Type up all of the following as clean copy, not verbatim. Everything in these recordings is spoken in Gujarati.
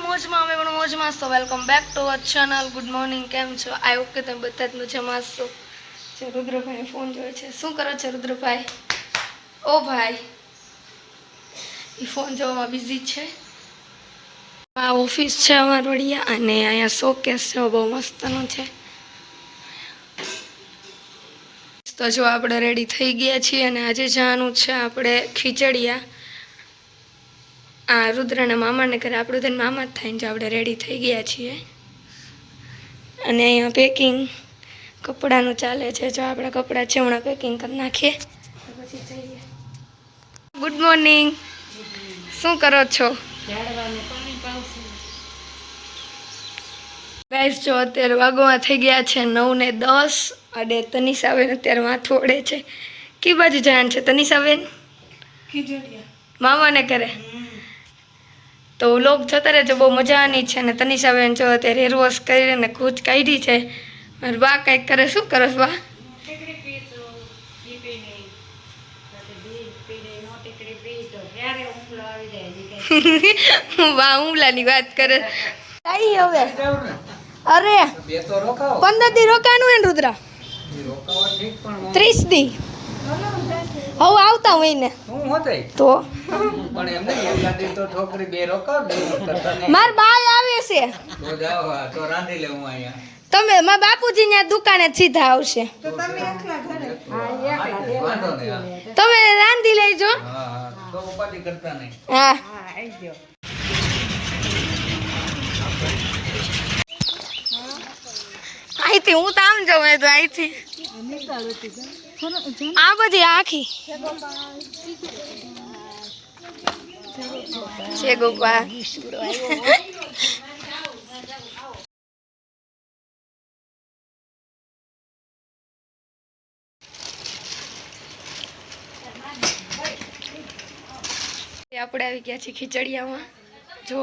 મોજમાં અમે પણ મોજમાં છો. Welcome back to our channel. Good morning. કેમ છો? આઈ હોપ કે તમે બધા જ મજામાં છો. જે રુદ્રભાઈ ફોન જોવે છે. શું કરો છો રુદ્રભાઈ? ઓ ભાઈ એ ફોન જોવામાં બિઝી છે. આ ઓફિસ છે અમારું વડિયા અને અહીંયા શોકેસ છે બહુ મસ્તનો છે. તો જો આપણે રેડી થઈ ગયા છીએ અને આજે જવાનું છે આપણે ખીચડિયા. આ રુદ્રના મામાને ઘરે આપણું તેને મામા જ થાય ને આપણે રેડી થઈ ગયા છીએ અને અહીંયા પેકિંગ કપડાનું ચાલે છે. જો આપણા કપડાં છે હમણાં પેકિંગ કરી નાખીએ પછી જઈએ. Good morning. શું કરો છો? ગાઈસ જો અત્યારે વાગોમાં થઈ ગયા છે 9:10 અને તનિષાબેન અત્યારે માથું ઓળે છે. કી બાજુ જવાનું છે તનિષાબેન? મામાને ઘરે. તો લોક જતા રહેજો, બહુ મજાની છે. અને તનિષાબેન જો અત્યારે હેર વોશ કરીને કૂચ કાઢી છે. મારી બા કંઈક કરે. શું કરો બા? બા ઉમલાની વાત કરે. આઈ હવે અરે 15 દી રોકાવાનું હે રુદ્રા? 30 દી હવે આવતા હોય ને તો માર બાય આવે છે. તમે મારા બાપુજી ની દુકાને સીધા આવશે. તમે રાંધી લેજો. હા અહીંથી હું તો આમ જાઉં તો અહીંથી આ બધી આખી છે ગોપા. આપણે આવી ગયા છીએ ખીચડિયામાં. જો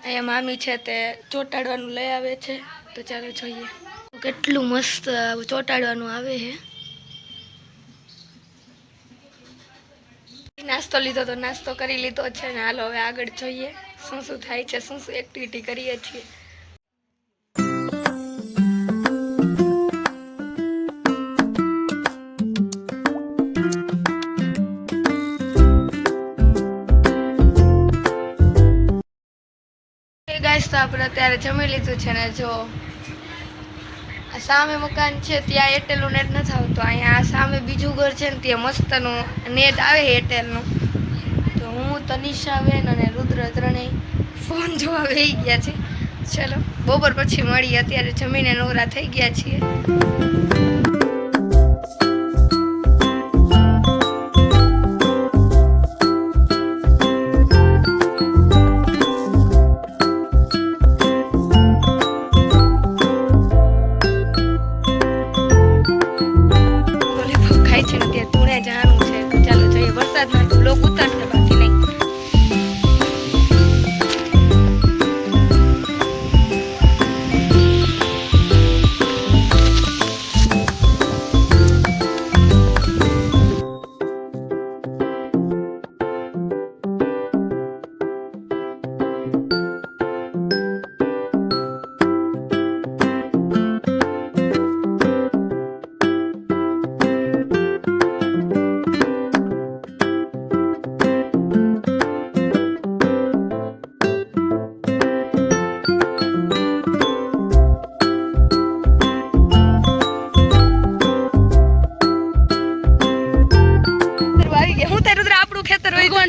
અહીંયા મામી છે તે ચોટાડવાનું લઈ આવે છે. તો ચાલો જોઈએ કેટલું મસ્ત ચોટાડવાનું આવે છે. નાસ્તો લીધો તો નાસ્તો કરી લીધો છે ને હાલો હવે આગળ જોઈએ શું શું થાય છે, શું શું એક્ટિવિટી કરીએ છીએ. ગાઈસ તો આપણે અત્યારે જમી લીધું છે ને જો સામે મકાન છે ત્યાં એરટેલનું નેટ નથી આવતું. અહીંયા સામે બીજું ઘર છે ને ત્યાં મસ્તનું નેટ આવે એરટેલનું. તો હું તનિષાબેન અને રુદ્ર ત્રણેય ફોન જોવા બેસી ગયા છે. ચલો બપોર પછી મળીએ. અત્યારે જમીને નવરા થઈ ગયા છીએ.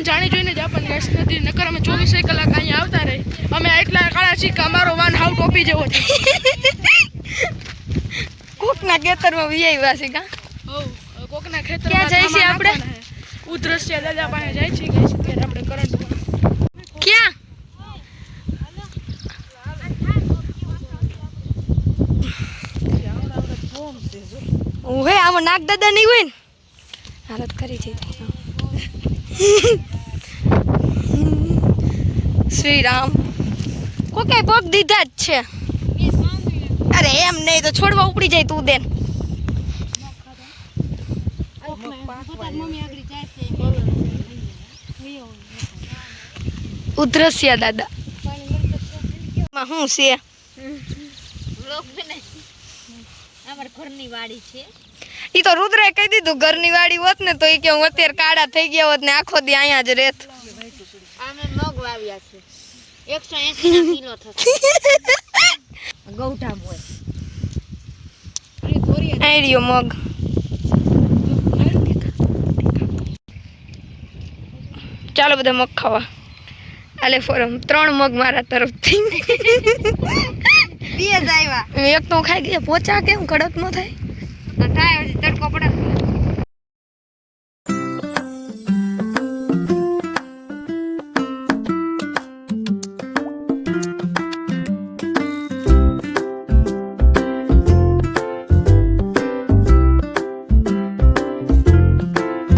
જાણી જોઈને જ આપણને યશ નથી. નકર અમે 24 કલાક અહીંયા આવતા રહી. અમે એટલા કાળા છીએ અમારો વાન હાવ ટોપી જેવો છે. કોકના ખેતરમાં વિયાવ્યા છે કા? કોકના ખેતર ક્યાં જાય છે આપણે? ઉદ્રશ્ય દાદા પાસે જાય છે કે આપણે કરંટ ક્યાં? ઓહે આમાં નાગ દાદા નહીં હોય ને હાલત કરી છે. શ્રી રામ કોકે પગ દીધા જ છે. અરે એમ નહીં તો છોડવા ઉપડી જાય તું દેન. ઉદ્રશ્ય દાદા શું છે અમાર ઘરની વાડી છે. ઈ તો રુદ્રે કહી દીધું ઘરની વાડી હોત ને તો ઈ કે હું અત્યારે કાળા થઈ ગયા હોત ને આખો દી અહીંયા જ રહેત. અમે મગ વાવ્યા છે 180 ના કિલો થશે. ગૌઠામ હોય આઈ રહ્યો મગ. ચાલો બધા મગ ખાવા. આલે ફોરમ 3 મગ મારા તરફથી. બે જ આવ્યા. એક તો ખાઈ ગયા. પોચા કેમ કડક ન થાય? થાય પછી તડકો પડે.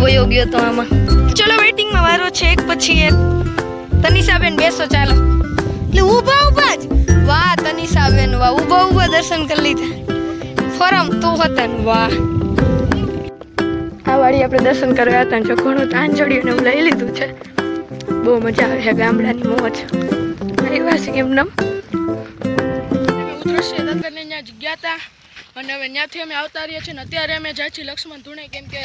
વયો ગયો તો આમાં. ચલો વેટિંગમાં વારો છે એક પછી એક. તનિષાબેન બેસો ચાલો. એટલે ઊભા જ. વાહ તનિષાબેન વાહ, ઊભા દર્શન કરી લીધા. ફોરમ તું હતા ને વાહ. આ વાળી આપણે દર્શન કરવા હતા જો ઘણું તાંજોડીને હું લઈ લીધું છે. બહુ મજા આવે છે ગામડાની મોજ. આવ્યા છે એમ નમ. ઉદ્રશ્ય દત્તને ત્યાં ગયા હતા અને હવે ત્યાંથી અમે આવતા રહીએ છીએ ને અત્યારે અમે જાય છીએ લક્ષ્મણ ધૂણે, કેમ કે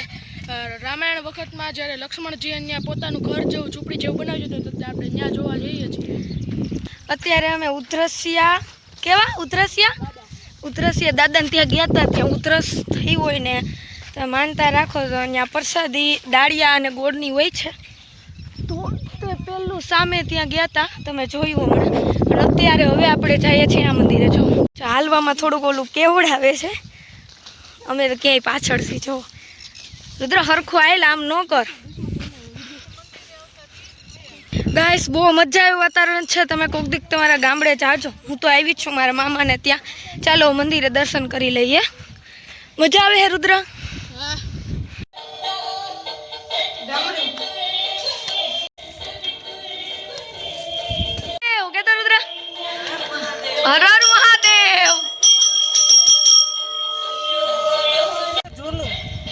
રામાયણ વખતમાં જ્યારે લક્ષ્મણજીએ ત્યાં પોતાનું ઘર જેવું ઝૂંપડી જેવું બનાવ્યું હતું તો આપણે ત્યાં જોવા જઈએ છીએ. અત્યારે અમે ઉધરસિયા દાદાને ત્યાં ગયા હતા. ત્યાં ઉધરસ થઈ હોય ને તો માનતા રાખો તો અહીંયા પ્રસાદી દાળિયા અને ગોળની હોય છે. તો તે પહેલું સામે ત્યાં ગયા હતા તમે જોયું હમણાં. અને અત્યારે હવે આપણે જઈએ છીએ આ મંદિરે. જો હાલવામાં થોડુંક ઓલું કેવડાવે છે. અમે તો ક્યાંય પાછળથી જો રુદ્ર હરખું આવેલા આમ ન કર. ગાઈસ બહુ મજા આવ્યું વાતાવરણ છે. તમે કોક દીક તમારા ગામડે જાજો. હું તો આવી જ છું મારા મામાને ત્યાં. ચાલો મંદિરે દર્શન કરી લઈએ. મજા આવે હે રુદ્ર? કેતો રુદ્ર હર હર મહાદેવ. જૂનું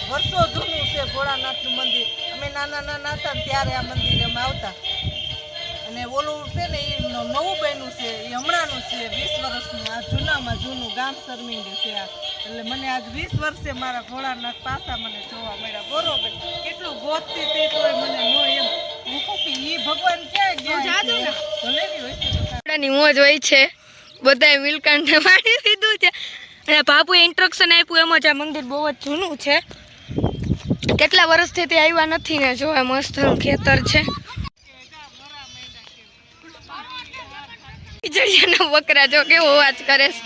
વર્ષો જૂનું છે ભોળાનાથનું મંદિર. અમે નાના હતા ત્યારે આ મંદિરે અમે આવતા. અને ઓલું છે ને એ નવું બન્યું છે, એ હમણાંનું છે 20 વર્ષનું. આ જૂનામાં જૂનું ગામ શર્મિંગે છે આ. એટલે મને આજ 20 વર્ષે મારા ભોળાનાથ પાછા મને જોવા મળ્યા. બરોબર કેટલું ગોતતી તે તોય મને નો એમ હું કહું કે ઈ ભગવાન ક્યાં ગયા છે? ભલે બી હોય છે ની મોજ હોય છે. બધાએ મિલકંઠ મારી દીધું છે. અને બાપુએ ઇન્સ્ટ્રક્શન આપ્યું એમ જ આ મંદિર બહુ જ જૂનું છે. કેટલા વર્ષથી તે આવ્યા નથી ને જો આ મસ્ત ખેતર છે. ખીચડીયાના બકરા જો કેવો અવાજ કરે છે.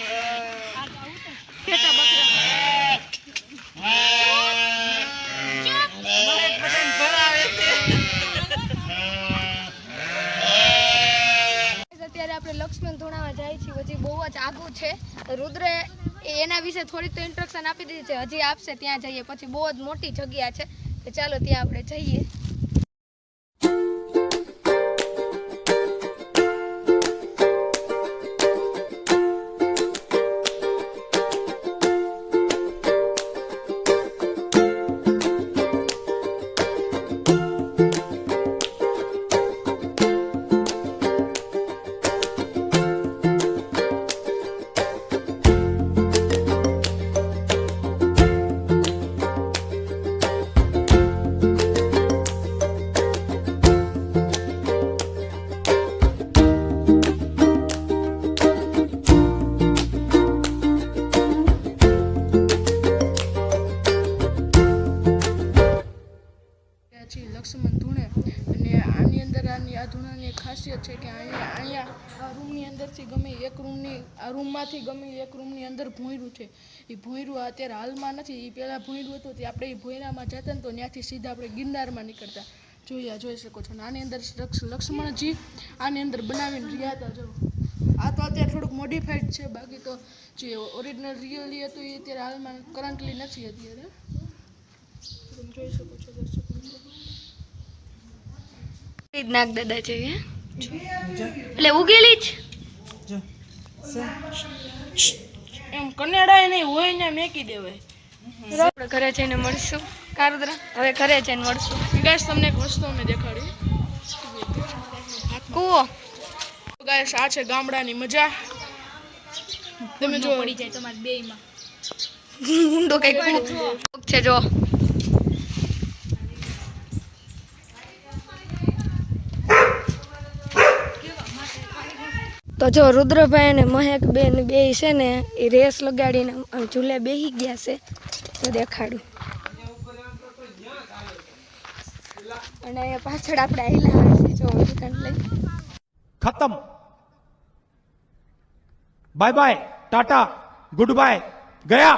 અત્યારે આપણે લક્ષ્મણ ધૂણામાં જાય છીએ. હજી બહુ જ આગું છે. રુદ્રે એના વિશે થોડીક તો ઇન્સ્ટ્રક્શન આપી દીધી છે. હજી આપશે ત્યાં જઈએ. પછી બહુ જ મોટી જગ્યા છે તો ચાલો ત્યાં આપણે જઈએ. લક્ષ્મણ ધૂણે અને આની અંદર આ ધૂણાની ખાસિયત છે કે અહીંયા આ રૂમની અંદરથી ગમે એક રૂમમાંથી ગમે એક રૂમની અંદર ભોંયરું છે. એ ભોંયરું અત્યારે હાલમાં નથી. એ પહેલાં ભોંયરું હતું તે આપણે એ ભોંયરામાં જતા ને તો ત્યાંથી સીધા આપણે ગિરનારમાં નીકળતા. જોઈ શકો છો. આની અંદર લક્ષ્મણજી આની અંદર બનાવીને રહ્યા હતા. જો આ તો અત્યારે થોડુંક મોડિફાઈડ છે. બાકી તો જે ઓરિજિનલ રિયલી હતું એ અત્યારે હાલમાં કરન્ટલી નથી અત્યારે. તમે જોઈ શકો છો દર્શકો. નાગ દાદા છે એટલે ઉગેલી જ એમ કનેડા નહીં હોય ને મેકી દેવાય. આપણે ઘરે જઈને મળશું. કારુદ્રા હવે ઘરે જઈને મળશું. ગાઈસ તમને એક વસ્તુ અમે દેખાડી. કૂવો ગાઈસ આ છે ગામડાની મજા. તમે જો પડી જાય તમારે બેયમાં. ઊંડો કઈક છે જો. તો જો રુદ્રભાઈ અને મહેકબેન બે છે ને એ રેસ લગાડીને આમ ઝૂલે બેસી ગયા છે. તો દેખાડું. અને અહીંયા પાછળ આપણે આયલા હોય છે જો દુકાન લઈ. खत्म bye bye tata good bye गया